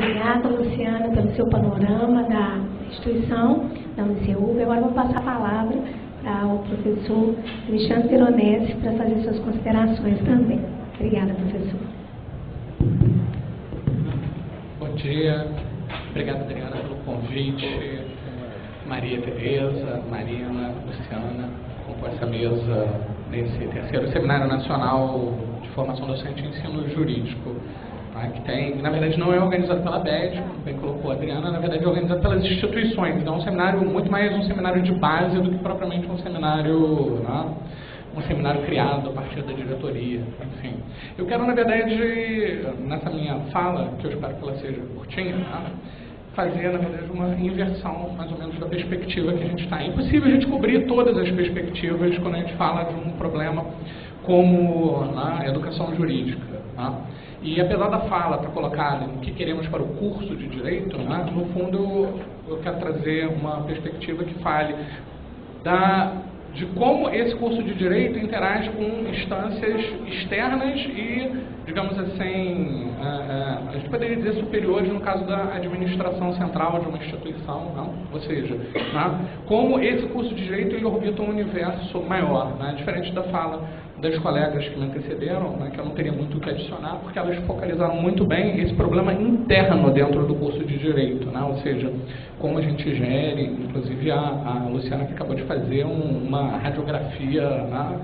Obrigada, Luciana, pelo seu panorama da instituição, da UniCEUB. Agora vou passar a palavra para o professor Alexandre Veronese para fazer suas considerações também. Obrigada, professor. Bom dia. Obrigado, Adriana, pelo convite. Maria Tereza, Marina, Luciana, com essa mesa nesse terceiro Seminário Nacional de Formação Docente e Ensino Jurídico, tá? Que tem, na verdade, não é organizado pela ABED, como bem colocou a Adriana, na verdade é organizado pelas instituições. Então é um seminário, muito mais um seminário de base do que propriamente um seminário, né? Um seminário criado a partir da diretoria, enfim. Eu quero, na verdade, nessa minha fala, que eu espero que ela seja curtinha, tá? Fazer, na verdade, uma inversão, mais ou menos, da perspectiva que a gente está. É impossível a gente cobrir todas as perspectivas quando a gente fala de um problema como a educação jurídica. Tá? E apesar da fala estar colocada no que queremos para o curso de Direito, né, no fundo eu quero trazer uma perspectiva que fale de como esse curso de Direito interage com instâncias externas e, digamos assim, a gente poderia dizer superiores no caso da administração central de uma instituição, não? Ou seja, né, como esse curso de Direito ele orbita um universo maior, né, diferente da fala das colegas que me antecederam, né, que eu não teria muito o que adicionar, porque elas focalizaram muito bem esse problema interno dentro do curso de Direito, né, ou seja, como a gente gere, inclusive a Luciana que acabou de fazer uma radiografia, né,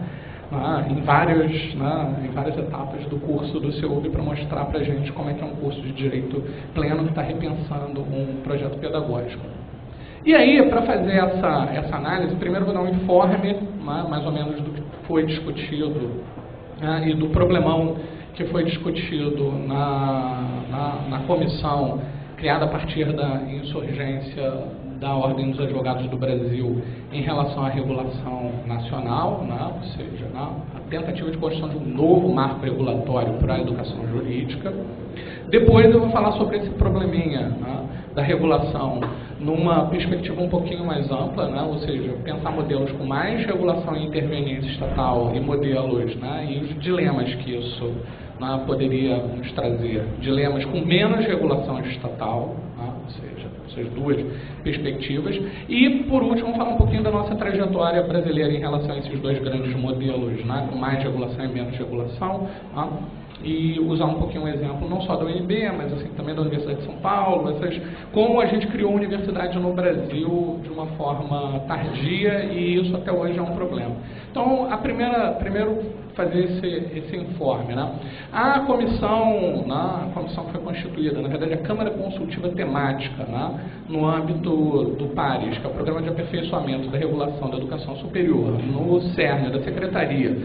em várias etapas do curso do CEUB para mostrar para a gente como é que é um curso de Direito pleno que está repensando um projeto pedagógico. E aí, para fazer essa análise, primeiro vou dar um informe, né, mais ou menos do que foi discutido, né, e do problemão que foi discutido na comissão criada a partir da insurgência da Ordem dos Advogados do Brasil em relação à regulação nacional, né, ou seja, né, a tentativa de construção de um novo marco regulatório para a educação jurídica. Depois eu vou falar sobre esse probleminha, né, da regulação numa perspectiva um pouquinho mais ampla, né, ou seja, pensar modelos com mais regulação e interveniência estatal e modelos, né, e os dilemas que isso, né, poderia nos trazer. Dilemas com menos regulação estatal, né, ou seja, essas duas perspectivas. E, por último, falar um pouquinho da nossa trajetória brasileira em relação a esses dois grandes modelos, né, com mais regulação e menos regulação, né, e usar um pouquinho um exemplo não só da UNB, mas assim, também da Universidade de São Paulo, como a gente criou a universidade no Brasil de uma forma tardia e isso até hoje é um problema. Então, primeiro fazer esse informe. Né? A comissão que foi constituída, na verdade a Câmara Consultiva Temática, né, no âmbito do PARES, que é o Programa de Aperfeiçoamento da Regulação da Educação Superior, no CERN da Secretaria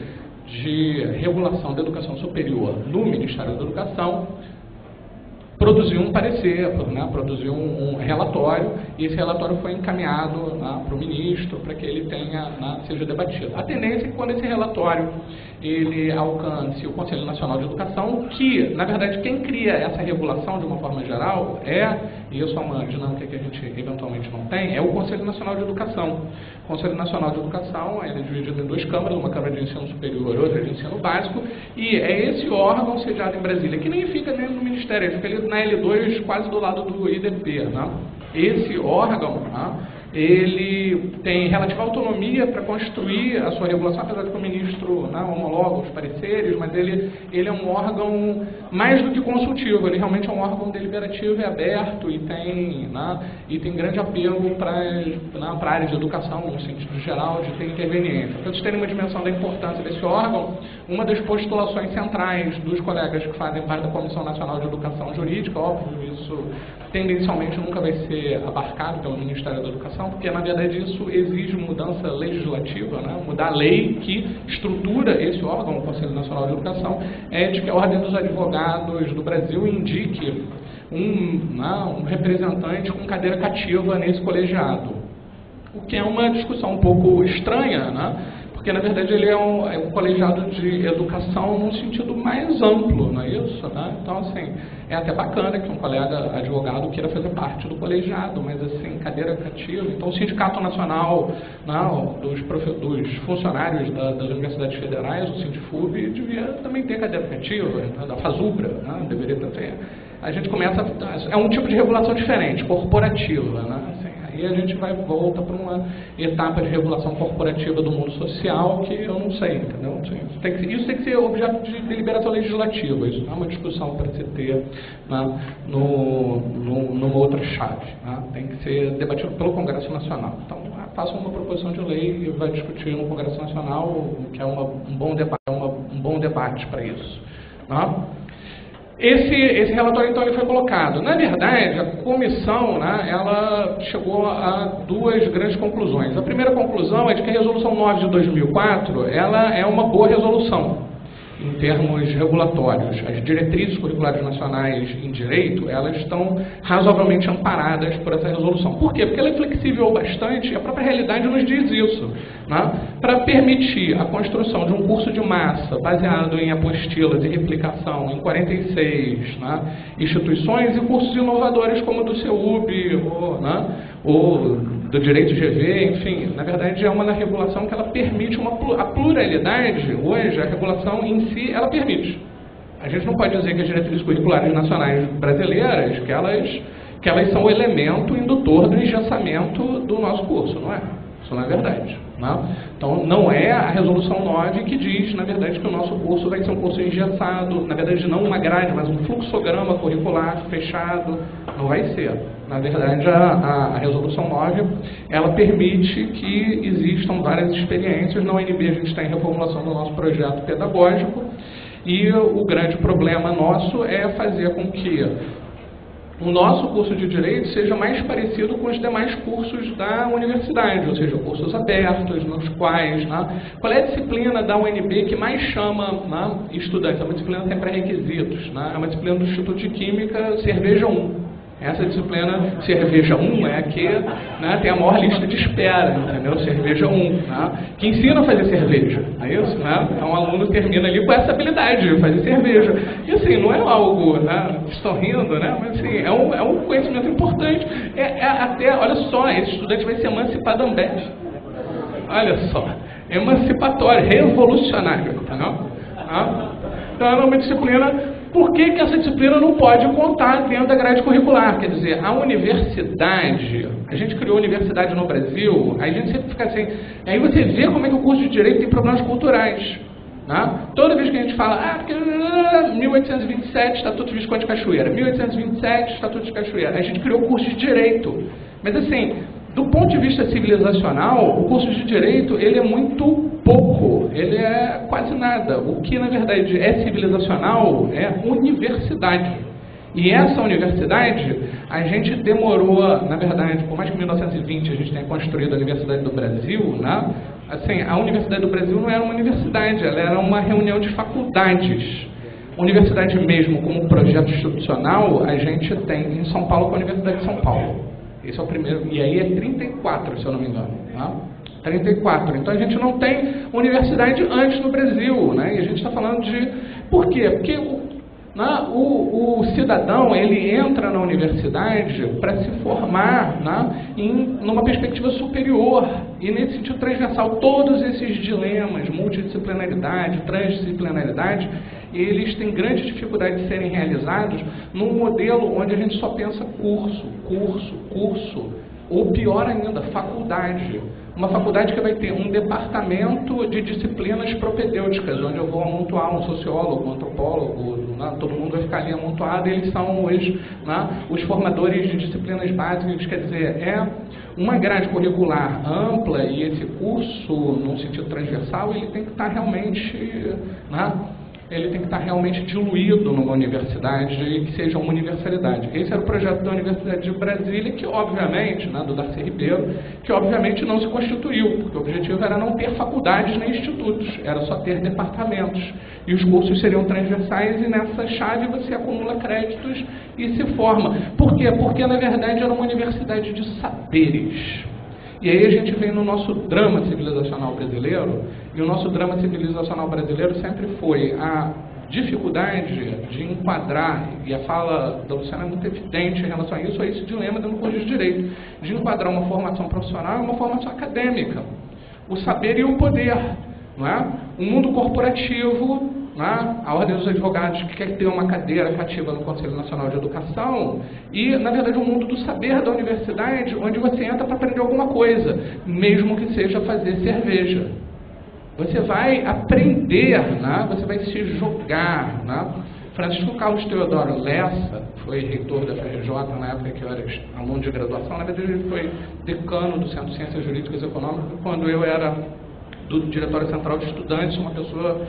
de Regulação da Educação Superior no Ministério da Educação, produziu um parecer, né, produziu um relatório, e esse relatório foi encaminhado, né, para o ministro, para que ele seja debatido. A tendência é que quando esse relatório ele alcance o Conselho Nacional de Educação, que, na verdade, quem cria essa regulação de uma forma geral e isso é uma dinâmica que a gente eventualmente não tem, é o Conselho Nacional de Educação. O Conselho Nacional de Educação ele é dividido em duas câmaras, uma Câmara de Ensino Superior e outra de Ensino Básico, e é esse órgão sediado em Brasília, que nem fica nem no Ministério, ele fica ali na L2, quase do lado do IDP. Né? Esse órgão, né, ele tem relativa autonomia para construir a sua regulação, apesar de que o ministro, né, homologa os pareceres, mas ele é um órgão mais do que consultivo, ele realmente é um órgão deliberativo e aberto e tem grande apelo para a área de educação, no sentido geral, de ter interveniência. Para vocês terem uma dimensão da importância desse órgão, uma das postulações centrais dos colegas que fazem parte da Comissão Nacional de Educação Jurídica, óbvio, isso tendencialmente nunca vai ser abarcado pelo Ministério da Educação, porque, na verdade, isso exige mudança legislativa, né? Mudar a lei que estrutura esse órgão, o Conselho Nacional de Educação, de que a Ordem dos Advogados do Brasil indique um representante com cadeira cativa nesse colegiado. O que é uma discussão um pouco estranha, né? Porque, na verdade, ele é um colegiado de educação num sentido mais amplo, não é isso? Né? Então, assim, é até bacana que um colega advogado queira fazer parte do colegiado, mas, assim, cadeira cativa. Então, o Sindicato Nacional, não, dos funcionários das universidades federais, o Sindifub, devia também ter cadeira cativa, né? Da FASUBRA, né? Deveria ter. a gente começa, é um tipo de regulação diferente, corporativa, né? Assim, aí a gente volta para uma etapa de regulação corporativa do mundo social que eu não sei, entendeu? Isso tem que ser objeto de deliberação legislativa, isso não é uma discussão para se ter, né, numa outra chave, né? Tem que ser debatido pelo Congresso Nacional. Então, faça uma proposição de lei e vai discutir no Congresso Nacional, que é um bom debate para isso, né? Esse relatório, então, ele foi colocado. Na verdade, a comissão, né, ela chegou a duas grandes conclusões. A primeira conclusão é de que a Resolução 9 de 2004, ela é uma boa resolução em termos regulatórios. As diretrizes curriculares nacionais em direito, elas estão razoavelmente amparadas por essa resolução. Por quê? Porque ela é flexível bastante, e a própria realidade nos diz isso, né? Para permitir a construção de um curso de massa baseado em apostilas e replicação em 46, né, instituições, e cursos inovadores como o do CEUB, ou do direito GV, enfim, na verdade é uma regulação que ela permite a pluralidade. Hoje a regulação em si, ela permite. A gente não pode dizer que as diretrizes curriculares nacionais brasileiras, que elas são o elemento indutor do engessamento do nosso curso, não é? Isso não é verdade, né? Então não é a Resolução 9 que diz, na verdade, que o nosso curso vai ser um curso engessado, na verdade não uma grade, mas um fluxograma curricular fechado, não vai ser. Na verdade, a Resolução 9, ela permite que existam várias experiências. Na UNB a gente está em reformulação do nosso projeto pedagógico, e o grande problema nosso é fazer com que o nosso curso de Direito seja mais parecido com os demais cursos da universidade, ou seja, cursos abertos, nos quais, né, qual é a disciplina da UNB que mais chama, né, estudantes? É uma disciplina sem pré-requisitos, né? É uma disciplina do Instituto de Química, Cerveja 1. Essa disciplina, Cerveja 1, é a que, né, tem a maior lista de espera, entendeu? Cerveja 1, né, que ensina a fazer cerveja, é isso? Né? Então, um aluno termina ali com essa habilidade de fazer cerveja. E assim, não é algo, né, estão rindo, né, mas assim, é um conhecimento importante. Até, olha só, esse estudante vai se emancipar da Ambev. Olha só, emancipatório, revolucionário, entendeu? Então, é uma disciplina. Por que essa disciplina não pode contar dentro da grade curricular? Quer dizer, a universidade, a gente criou a universidade no Brasil, aí a gente sempre fica assim, aí você vê como é que o curso de Direito tem problemas culturais, né? Toda vez que a gente fala, porque 1827, Estatuto de Visconde de Cachoeira, 1827, Estatuto de Cachoeira, a gente criou o curso de Direito. Mas assim, do ponto de vista civilizacional, o curso de Direito, ele é muito pouco, ele é quase nada. O que, na verdade, é civilizacional é universidade. E essa universidade, a gente demorou, na verdade, por mais que em 1920 a gente tenha construído a Universidade do Brasil, né? Assim, a Universidade do Brasil não era uma universidade, ela era uma reunião de faculdades. Universidade mesmo, como projeto institucional, a gente tem em São Paulo com a Universidade de São Paulo. Esse é o primeiro, e aí é 34, se eu não me engano, né? 34. Então a gente não tem universidade antes no Brasil, né? E a gente está falando de... Por quê? Porque o cidadão, ele entra na universidade para se formar, né, numa perspectiva superior, e nesse sentido transversal, todos esses dilemas, multidisciplinaridade, transdisciplinaridade, eles têm grande dificuldade de serem realizados num modelo onde a gente só pensa curso, ou pior ainda, faculdade. Uma faculdade que vai ter um departamento de disciplinas propedêuticas, onde eu vou amontoar um sociólogo, um antropólogo, né? Todo mundo vai ficar ali amontoado, e eles são os formadores de disciplinas básicas. Quer dizer, é uma grade curricular ampla, e esse curso, num sentido transversal, ele tem que estar realmente, né? Ele tem que estar realmente diluído numa universidade e que seja uma universalidade. Esse era o projeto da Universidade de Brasília, que obviamente, né, do Darcy Ribeiro, que obviamente não se constituiu, porque o objetivo era não ter faculdades nem institutos, era só ter departamentos. E os cursos seriam transversais, e nessa chave você acumula créditos e se forma. Por quê? Porque na verdade era uma universidade de saberes. E aí a gente vem no nosso drama civilizacional brasileiro, e o nosso drama civilizacional brasileiro sempre foi a dificuldade de enquadrar, e a fala da Luciana é muito evidente em relação a isso, esse dilema dentro do curso de Direito, de enquadrar uma formação profissional e uma formação acadêmica, o saber e o poder, não é? O mundo corporativo né, a Ordem dos Advogados que quer ter uma cadeira cativa no Conselho Nacional de Educação e, na verdade, o mundo do saber da universidade, onde você entra para aprender alguma coisa, mesmo que seja fazer cerveja. Você vai aprender, né, você vai se jogar. Né? Francisco Carlos Teodoro Lessa foi reitor da FRJ na época que eu era aluno de graduação. Na verdade, ele foi decano do Centro de Ciências Jurídicas e Econômicas quando eu era do Diretório Central de Estudantes, uma pessoa,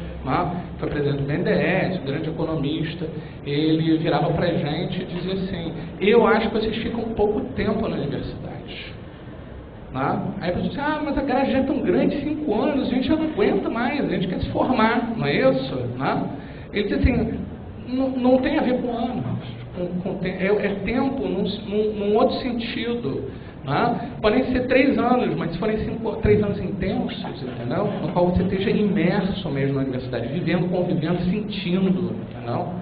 foi presidente do BNDES, grande economista. Ele virava para a gente e dizia assim: eu acho que vocês ficam pouco tempo na universidade. Aí a pessoa disse: mas a grade já é tão grande, 5 anos, a gente já não aguenta mais, a gente quer se formar, não é isso? Ele disse assim: não tem a ver com anos, é tempo num outro sentido. Podem ser 3 anos, mas se forem 3 anos intensos, entendeu? No qual você esteja imerso mesmo na universidade, vivendo, convivendo, sentindo, entendeu?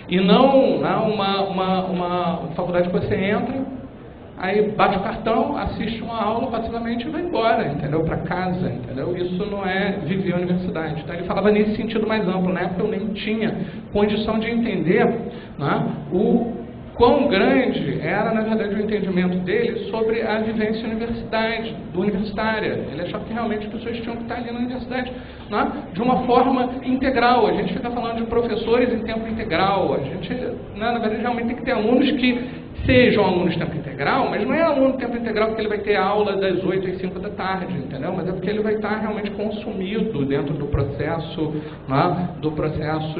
E não uma faculdade que você entra, aí bate o cartão, assiste uma aula passivamente e vai embora, entendeu? Para casa, entendeu? Isso não é viver a universidade. Então ele falava nesse sentido mais amplo. Na época eu nem tinha condição de entender o quão grande era, na verdade, o entendimento dele sobre a vivência universitária. Ele achava que realmente as pessoas tinham que estar ali na universidade, de uma forma integral. A gente fica falando de professores em tempo integral. A gente, na verdade, realmente tem que ter alunos que sejam alunos de tempo integral, mas não é aluno de tempo integral porque ele vai ter aula das 8 às 5 da tarde, entendeu? Mas é porque ele vai estar realmente consumido dentro do processo,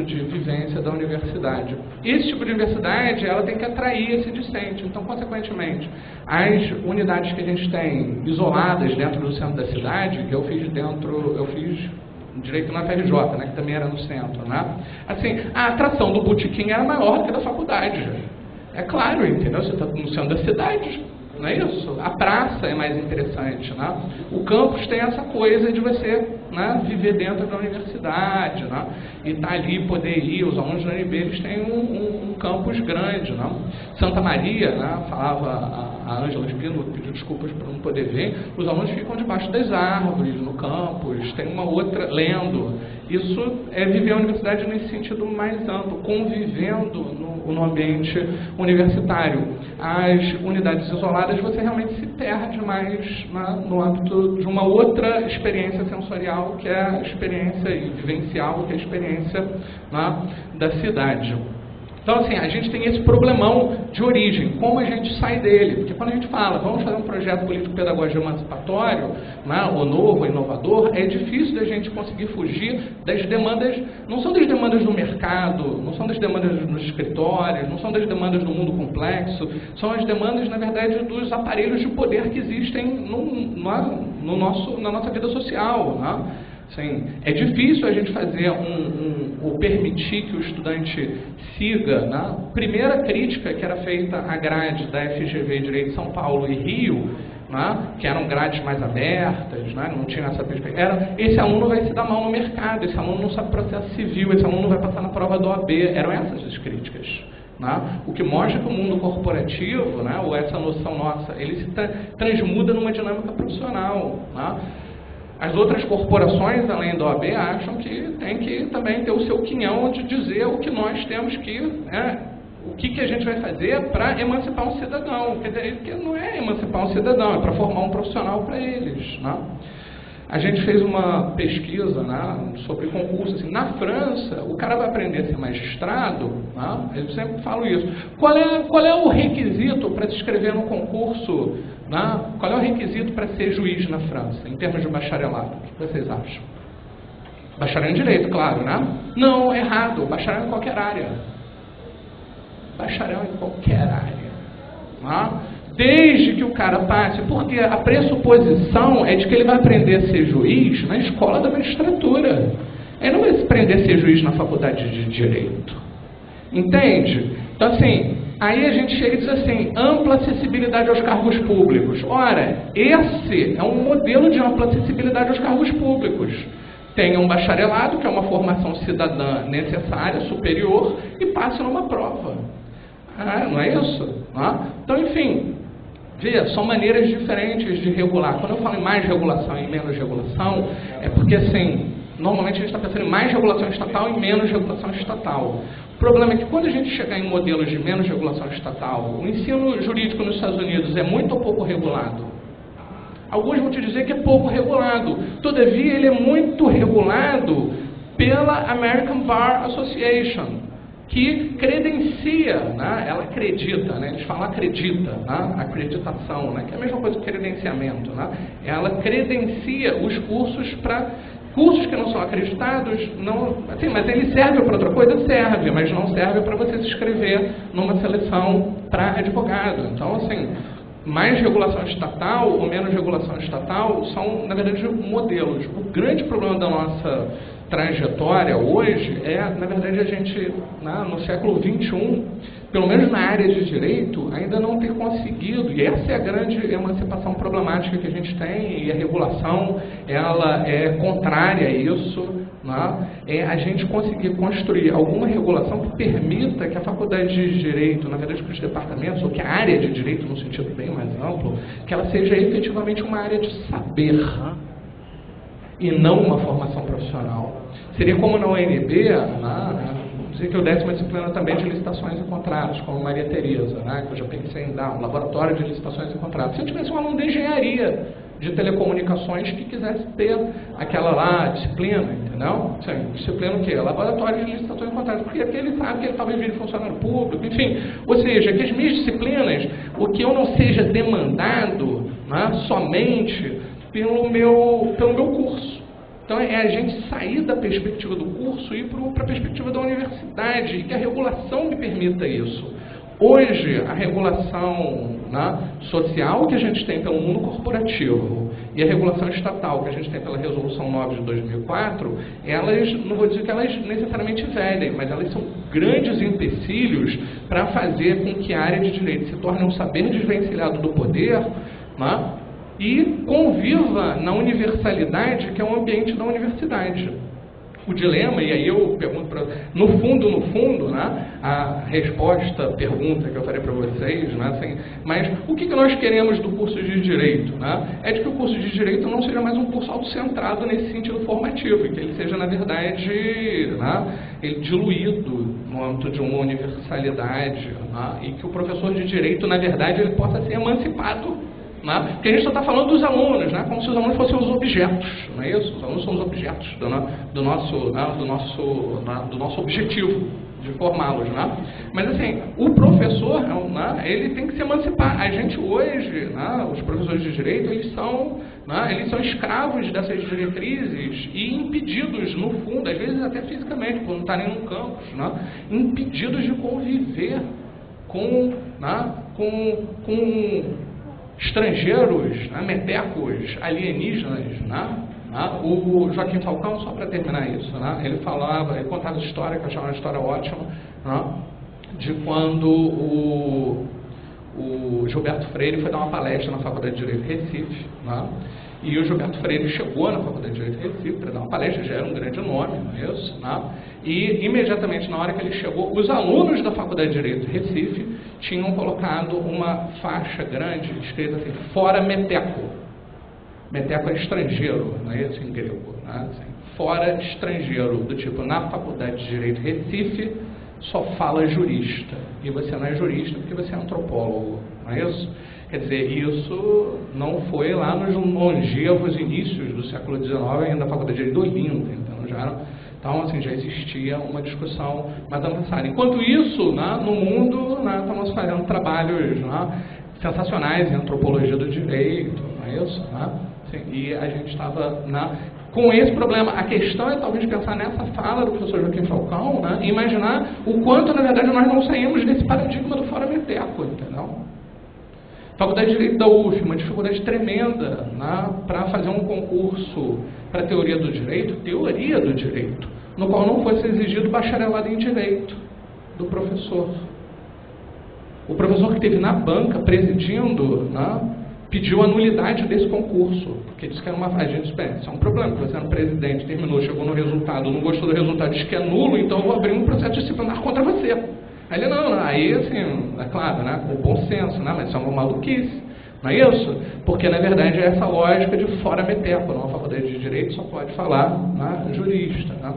de vivência da universidade. Esse tipo de universidade, ela tem que atrair esse discente. Então, consequentemente, as unidades que a gente tem isoladas dentro do centro da cidade, que eu fiz direito na FRJ, que também era no centro, assim, a atração do botequim era maior que a da faculdade. É claro, entendeu? Você está no centro da cidade, não é isso? A praça é mais interessante, O campus tem essa coisa de você viver dentro da universidade, e estar ali, poder ir. Os alunos da UNB, eles têm um campus grande, Santa Maria, falava a Ângela de Pino, pediu desculpas por não poder ver, os alunos ficam debaixo das árvores, no campus, tem uma outra, lendo. Isso é viver a universidade nesse sentido mais amplo, convivendo no ambiente universitário. As unidades isoladas, você realmente se perde mais no âmbito de uma outra experiência sensorial, que é a experiência vivencial, que é a experiência da cidade. Então, assim, a gente tem esse problemão de origem, como a gente sai dele? Porque quando a gente fala, vamos fazer um projeto político-pedagógico emancipatório, ou novo, ou inovador, é difícil da gente conseguir fugir das demandas, não são das demandas do mercado, não são das demandas dos escritórios, não são das demandas do mundo complexo, são as demandas, na verdade, dos aparelhos de poder que existem na nossa vida social, Assim, é difícil a gente fazer ou permitir que o estudante siga. Primeira crítica que era feita à grade da FGV Direito São Paulo e Rio, que eram grades mais abertas, não tinha essa perspectiva, esse aluno vai se dar mal no mercado, esse aluno não sabe processo civil, esse aluno vai passar na prova do OAB. Eram essas as críticas. O que mostra que o mundo corporativo, ou essa noção nossa, ele se transmuda numa dinâmica profissional. As outras corporações, além da OAB, acham que tem que também ter o seu quinhão de dizer o que nós temos que, o que a gente vai fazer para emancipar um cidadão. Quer dizer, que não é emancipar um cidadão, é para formar um profissional para eles. A gente fez uma pesquisa sobre concurso. Assim, na França, o cara vai aprender a ser magistrado, eu sempre falo isso. Qual é o requisito para se inscrever no concurso? Qual é o requisito para ser juiz na França, em termos de bacharelado? O que vocês acham? Bacharel em Direito, claro, Não, errado. Bacharel em qualquer área. Bacharel em qualquer área. Desde que o cara passe, porque a pressuposição é de que ele vai aprender a ser juiz na escola da magistratura. Ele não vai aprender a ser juiz na faculdade de Direito. Entende? Então, assim, aí a gente chega e diz assim, ampla acessibilidade aos cargos públicos. Ora, esse é um modelo de ampla acessibilidade aos cargos públicos. Tem um bacharelado, que é uma formação cidadã necessária, superior, e passe numa prova. Não é isso? Então, enfim, são maneiras diferentes de regular. Quando eu falo em mais regulação e menos regulação, é porque, assim, normalmente a gente está pensando em mais regulação estatal e menos regulação estatal. O problema é que quando a gente chegar em modelos de menos regulação estatal, o ensino jurídico nos Estados Unidos é muito ou pouco regulado. Alguns vão te dizer que é pouco regulado. Todavia, ele é muito regulado pela American Bar Association, que credencia, né? Ela acredita, né? Eles falam acredita, né? Acreditação, né? Que é a mesma coisa que credenciamento. Né? Ela credencia os cursos para cursos que não são acreditados, não, assim, mas ele serve para outra coisa? Serve, mas não serve para você se inscrever numa seleção para advogado. Então, assim, mais regulação estatal ou menos regulação estatal são, na verdade, modelos. O grande problema da nossa trajetória hoje é, na verdade, a gente, no século XXI, pelo menos na área de direito, ainda não ter conseguido, e essa é a grande emancipação problemática que a gente tem, e a regulação, ela é contrária a isso, né? É a gente conseguir construir alguma regulação que permita que a faculdade de direito, na verdade, que os departamentos, ou que a área de direito, no sentido bem mais amplo, que ela seja efetivamente uma área de saber, e não uma formação profissional. Seria como na UNB, vamos dizer que eu desse uma disciplina também de licitações e contratos, como Maria Tereza, né, que eu já pensei em dar um laboratório de licitações e contratos. Se eu tivesse um aluno de engenharia de telecomunicações que quisesse ter aquela lá disciplina, entendeu? Sim, disciplina o quê? Laboratório de licitações e contratos, porque aqui ele sabe que ele talvez vire funcionário público, enfim. Ou seja, que as minhas disciplinas, o que eu não seja demandado, né, somente pelo meu curso. Então, é a gente sair da perspectiva do curso e ir para a perspectiva da universidade, e que a regulação me permita isso. Hoje, a regulação, né, social que a gente tem pelo mundo corporativo e a regulação estatal que a gente tem pela Resolução 9 de 2004, elas, não vou dizer que elas necessariamente velhem, mas elas são grandes empecilhos para fazer com que a área de direito se torne um saber desvencilhado do poder, né, e conviva na universalidade que é o ambiente da universidade. O dilema, e aí eu pergunto para... No fundo, né, a pergunta que eu farei para vocês, né, assim, mas o que nós queremos do curso de Direito? Né? É de que o curso de Direito não seja mais um curso autocentrado nesse sentido formativo, e que ele seja, na verdade, né, ele diluído no âmbito de uma universalidade, né, e que o professor de Direito, na verdade, ele possa ser emancipado. Né? Porque a gente só está falando dos alunos, né? Como se os alunos fossem os objetos, não é isso? Os alunos são os objetos do nosso objetivo de formá-los, né? Mas assim, o professor, né, ele tem que se emancipar. A gente hoje, né, os professores de direito, eles são escravos dessas diretrizes e impedidos, no fundo, às vezes até fisicamente, por não estarem no campus, né, impedidos de conviver com estrangeiros, né, metecos, alienígenas, né? O Joaquim Falcão, só para terminar isso, né, ele contava a história, que eu achava uma história ótima, né, de quando o Gilberto Freire foi dar uma palestra na Faculdade de Direito de Recife, né, e o Gilberto Freire chegou na Faculdade de Direito de Recife para dar uma palestra, já era um grande nome, não é isso? Né? E imediatamente na hora que ele chegou, os alunos da Faculdade de Direito de Recife tinham colocado uma faixa grande, escrita assim, fora meteco. Meteco é estrangeiro, não é isso em grego? Né? Assim, fora estrangeiro, do tipo, na Faculdade de Direito de Recife só fala jurista. E você não é jurista porque você é antropólogo, não é isso? Quer dizer, isso não foi lá nos longevos inícios do século XIX, ainda a Faculdade de Direito de Olinda, então assim, já existia uma discussão mais avançada. Enquanto isso, né, no mundo, né, estamos fazendo trabalhos, né, sensacionais em antropologia do direito, não é isso? Né? Assim, e a gente estava, né, com esse problema. A questão é talvez pensar nessa fala do professor Joaquim Falcão, né, e imaginar o quanto, na verdade, nós não saímos desse paradigma do fora meteco, entendeu? Faculdade de Direito da UF, uma dificuldade tremenda, né, para fazer um concurso para teoria do direito, no qual não fosse exigido bacharelado em direito do professor. O professor que esteve na banca presidindo, né, pediu a nulidade desse concurso, porque disse que era uma agente, isso é um problema, porque você era um presidente, terminou, chegou no resultado, não gostou do resultado, disse que é nulo, então eu vou abrir um processo disciplinar contra você. Aí ele, não, aí assim, é claro, né, com bom senso, né, mas isso é uma maluquice, Não é isso? Porque, na verdade, é essa lógica de fora meteco. Numa faculdade de Direito só pode falar jurista. Né?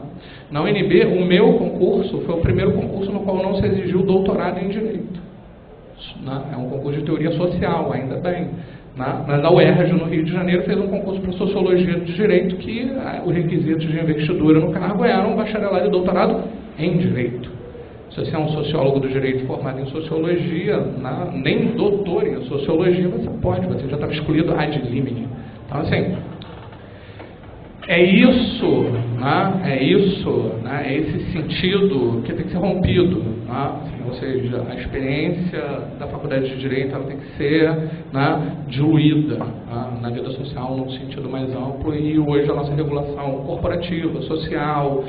Na UNB, o meu concurso foi o primeiro concurso no qual não se exigiu doutorado em Direito. Né? É um concurso de teoria social, ainda bem. Né? Mas a UERJ, no Rio de Janeiro, fez um concurso para Sociologia de Direito que os requisitos de investidura no cargo eram bacharelado e doutorado em Direito. Se você é um sociólogo do direito formado em sociologia, nem doutor em sociologia, você já estava excluído ad limine. Então, assim, é isso, é esse sentido que tem que ser rompido. Ou seja, a experiência da faculdade de Direito ela tem que ser diluída na vida social, num sentido mais amplo, e hoje a nossa regulação corporativa, social,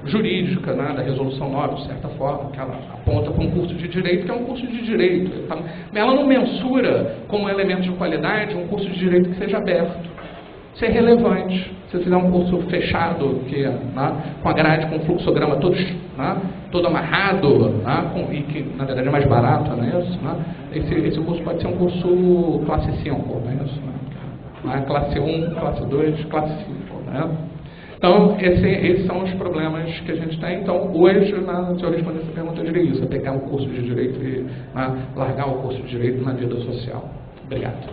jurídica, da Resolução 9, de certa forma, que ela aponta para um curso de Direito, que é um curso de Direito. Ela não mensura como elemento de qualidade um curso de Direito que seja aberto. Isso é relevante. Se você fizer um curso fechado, com a grade, com o fluxograma todo amarrado, e que, na verdade, é mais barato, não é isso? Esse curso pode ser um curso classe 5, não é isso? Classe 1, classe 2, classe 5, né? Então, esses são os problemas que a gente tem. Então, hoje, se eu responder essa pergunta, eu diria isso: é pegar um curso de Direito e largar o curso de Direito na vida social. Obrigado.